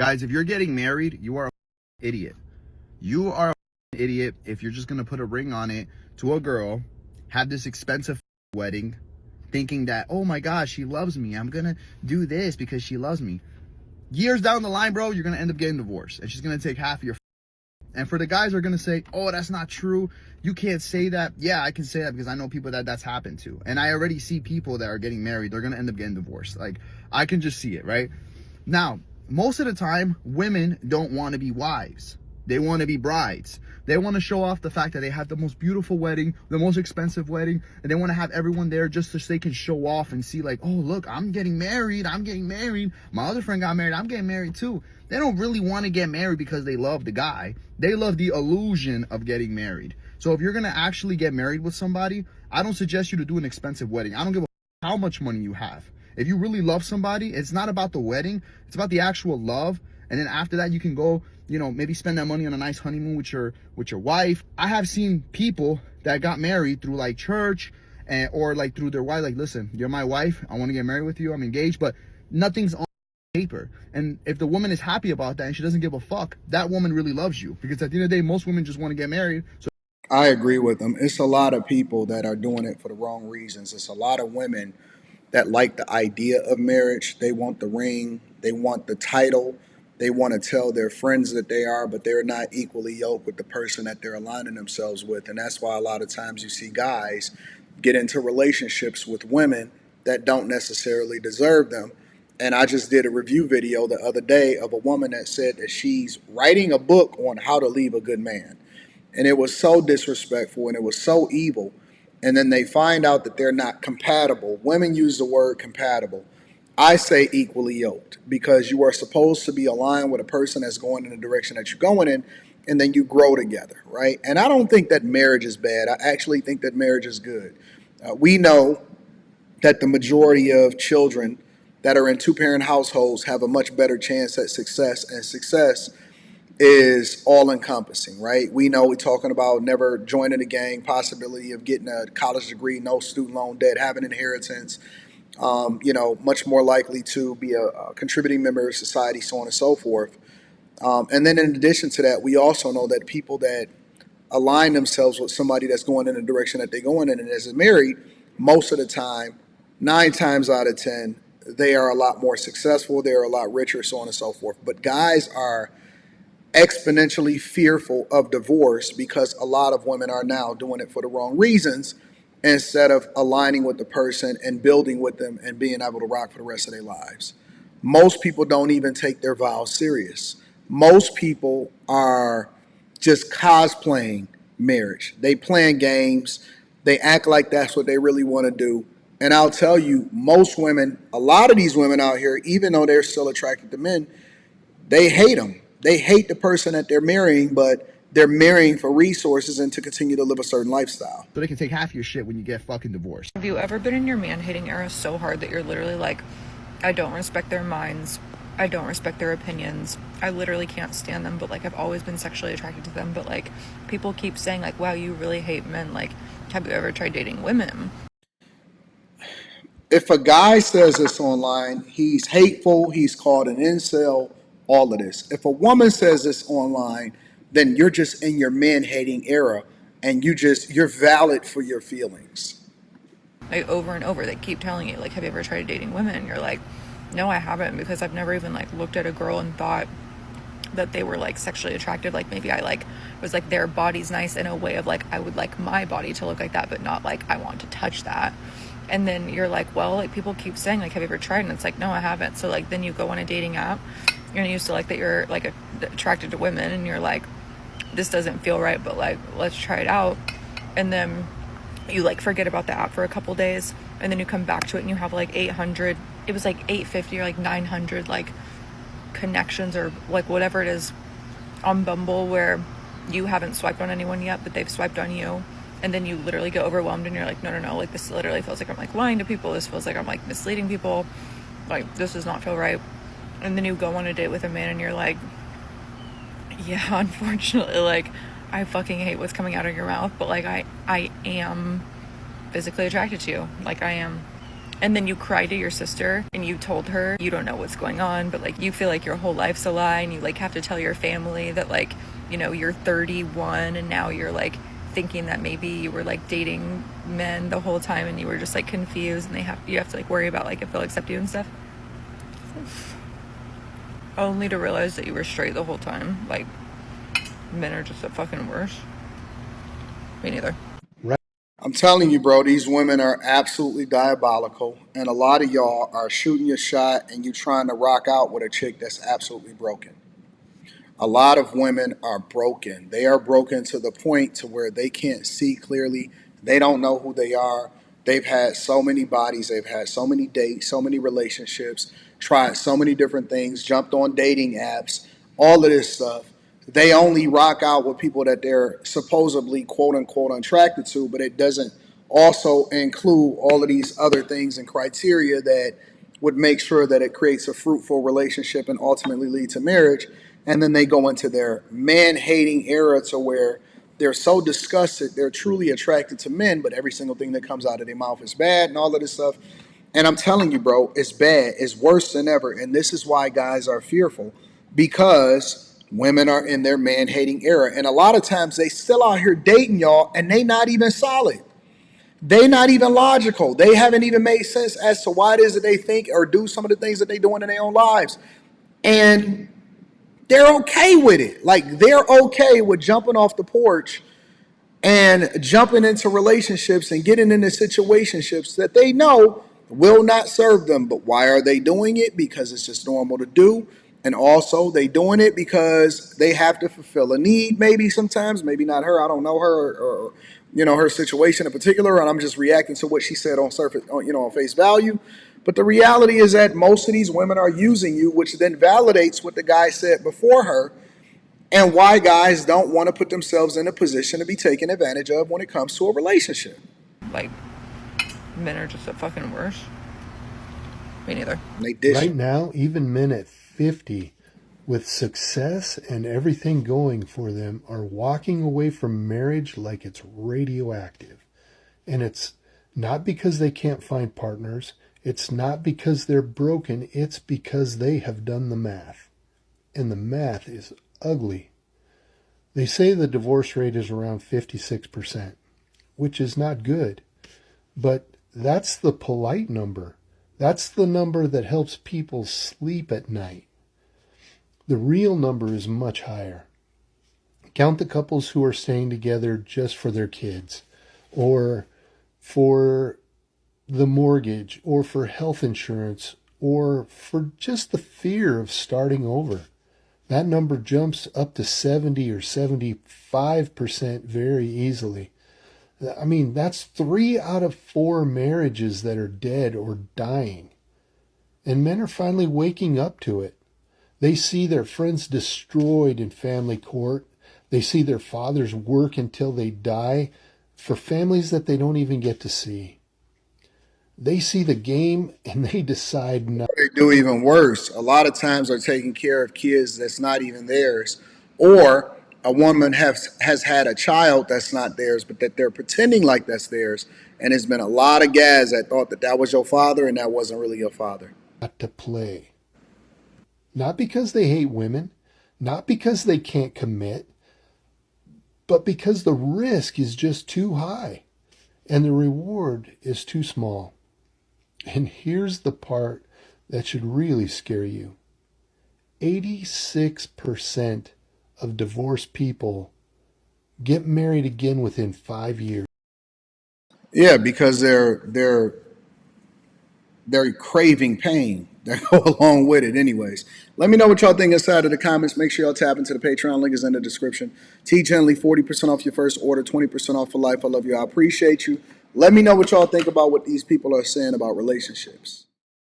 Guys, if you're getting married, you are an idiot. You are an idiot if you're just going to put a ring on it to a girl, have this expensive wedding, thinking that, oh my gosh, she loves me. I'm going to do this because she loves me. Years down the line, bro, you're going to end up getting divorced. And she's going to take half of your. And for the guys who are going to say, oh, that's not true. You can't say that. Yeah, I can say that because I know people that that's happened to. And I already see people that are getting married. They're going to end up getting divorced. Like, I can just see it, right? Now, most of the time, women don't want to be wives. They want to be brides. They want to show off the fact that they have the most beautiful wedding, the most expensive wedding, and they want to have everyone there just so they can show off and see like, oh, look, I'm getting married. My other friend got married. I'm getting married too. They don't really want to get married because they love the guy. They love the illusion of getting married. So if you're going to actually get married with somebody, I don't suggest you to do an expensive wedding. I don't give a how much money you have. If you really love somebody, it's not about the wedding. It's about the actual love. And then after that, you can go, maybe spend that money on a nice honeymoon with your wife. I have seen people that got married through like church or like through their wife. Like, listen, you're my wife. I want to get married with you. I'm engaged, but nothing's on paper. And if the woman is happy about that and she doesn't give a fuck, that woman really loves you. Because at the end of the day, most women just want to get married. So I agree with them. It's a lot of people that are doing it for the wrong reasons. It's a lot of women that like the idea of marriage. They want the ring, they want the title, they want to tell their friends that they are, but they're not equally yoked with the person that they're aligning themselves with. And that's why a lot of times you see guys get into relationships with women that don't necessarily deserve them. And I just did a review video the other day of a woman that said that she's writing a book on how to leave a good man. And it was so disrespectful and it was so evil. And then they find out that they're not compatible. Women use the word compatible. I say equally yoked because you are supposed to be aligned with a person that's going in the direction that you're going in, and then you grow together, right? And I don't think that marriage is bad. I actually think that marriage is good. We know that the majority of children that are in two-parent households have a much better chance at success, and success is all-encompassing, right? We know we're talking about never joining a gang, possibility of getting a college degree, no student loan debt, having inheritance, much more likely to be a contributing member of society, so on and so forth. And then in addition to that, we also know that people that align themselves with somebody that's going in the direction that they're going in and is married, most of the time, 9 times out of 10, they are a lot more successful, they're a lot richer, so on and so forth. But guys are exponentially fearful of divorce because a lot of women are now doing it for the wrong reasons instead of aligning with the person and building with them and being able to rock for the rest of their lives. Most people don't even take their vows serious. Most people are just cosplaying marriage. They playing games. They act like that's what they really want to do. And I'll tell you, most women, a lot of these women out here, even though they're still attracted to men, they hate them. They hate the person that they're marrying, but they're marrying for resources and to continue to live a certain lifestyle. they can take half your shit when you get fucking divorced. Have you ever been in your man-hating era so hard that you're literally like, I don't respect their minds, I don't respect their opinions, I literally can't stand them, but like I've always been sexually attracted to them, but like people keep saying like, wow, you really hate men, like have you ever tried dating women? If a guy says this online, he's hateful, he's called an incel, all of this. If a woman says this online, then you're just in your man-hating era and you're valid for your feelings. Like over and over they keep telling you like, have you ever tried dating women? And you're like, no, I haven't, because I've never even like looked at a girl and thought that they were like sexually attractive. Like maybe I like was like their body's nice in a way of like I would like my body to look like that, but not like I want to touch that. And then you're like, well, like people keep saying like, have you ever tried? And it's like, no, I haven't. So like then you go on a dating app and you select that you're like attracted to women and you're like, this doesn't feel right, but like let's try it out. And then you like forget about the app for a couple days, and then you come back to it and you have like 800, it was like 850 or like 900 like connections or like whatever it is on Bumble where you haven't swiped on anyone yet, but they've swiped on you. And then you literally get overwhelmed and you're like, no, like this literally feels like I'm like lying to people, this feels like I'm like misleading people, like this does not feel right. And then you go on a date with a man and you're like, yeah, unfortunately, like I fucking hate what's coming out of your mouth, but like I am physically attracted to you, like I am. and then you cry to your sister and you told her you don't know what's going on, but like you feel like your whole life's a lie, and you like have to tell your family that like, you know, you're 31 and now you're like thinking that maybe you were like dating men the whole time and you were just like confused, and you have to like worry about like if they'll accept you and stuff. Only to realize that you were straight the whole time. Like, men are just the fucking worst. Me neither. I'm telling you, bro, these women are absolutely diabolical. And a lot of y'all are shooting your shot and you trying to rock out with a chick that's absolutely broken. A lot of women are broken. They are broken to the point to where they can't see clearly. They don't know who they are. They've had so many bodies. They've had so many dates, so many relationships, tried so many different things, jumped on dating apps, all of this stuff. They only rock out with people that they're supposedly quote unquote attracted to, but it doesn't also include all of these other things and criteria that would make sure that it creates a fruitful relationship and ultimately lead to marriage. And then they go into their man hating era to where they're so disgusted, they're truly attracted to men, but every single thing that comes out of their mouth is bad and all of this stuff. And I'm telling you, bro, it's bad. It's worse than ever. And this is why guys are fearful, because women are in their man hating era. And a lot of times they still out here dating y'all and they not even solid. They not even logical. They haven't even made sense as to why it is that they think or do some of the things that they doing in their own lives. And they're okay with it. Like, they're okay with jumping off the porch and jumping into relationships and getting into situationships that they know will not serve them. But why are they doing it? Because it's just normal to do. And also they doing it because they have to fulfill a need, maybe sometimes, maybe not her. I don't know her or you know, her situation in particular, and I'm just reacting to what she said on surface, you know, on face value. But the reality is that most of these women are using you, which then validates what the guy said before her, and why guys don't want to put themselves in a position to be taken advantage of when it comes to a relationship. Like, men are just the fucking worst. Me neither. Right now, even men at 50 with success and everything going for them are walking away from marriage like it's radioactive. And it's not because they can't find partners. It's not because they're broken. It's because they have done the math. And the math is ugly. They say the divorce rate is around 56%, which is not good. But that's the polite number. That's the number that helps people sleep at night. The real number is much higher. Count the couples who are staying together just for their kids, or for the mortgage, or for health insurance, or for just the fear of starting over. That number jumps up to 70 or 75% very easily. I mean, that's 3 out of 4 marriages that are dead or dying. And men are finally waking up to it. They see their friends destroyed in family court. They see their fathers work until they die for families that they don't even get to see. They see the game and they decide not. They do even worse. A lot of times they're taking care of kids that's not even theirs. Or a woman has had a child that's not theirs, but that they're pretending like that's theirs. And there's been a lot of guys that thought that that was your father and that wasn't really your father. To play. Not because they hate women, not because they can't commit, but because the risk is just too high and the reward is too small. And here's the part that should really scare you. 86% of divorced people get married again within 5 years. Yeah, because they're craving pain that go along with it anyways. Let me know what y'all think inside of the comments. Make sure y'all tap into the Patreon. Link is in the description. T Gently, 40% off your first order, 20% off for life. I love you. I appreciate you. Let me know what y'all think about what these people are saying about relationships.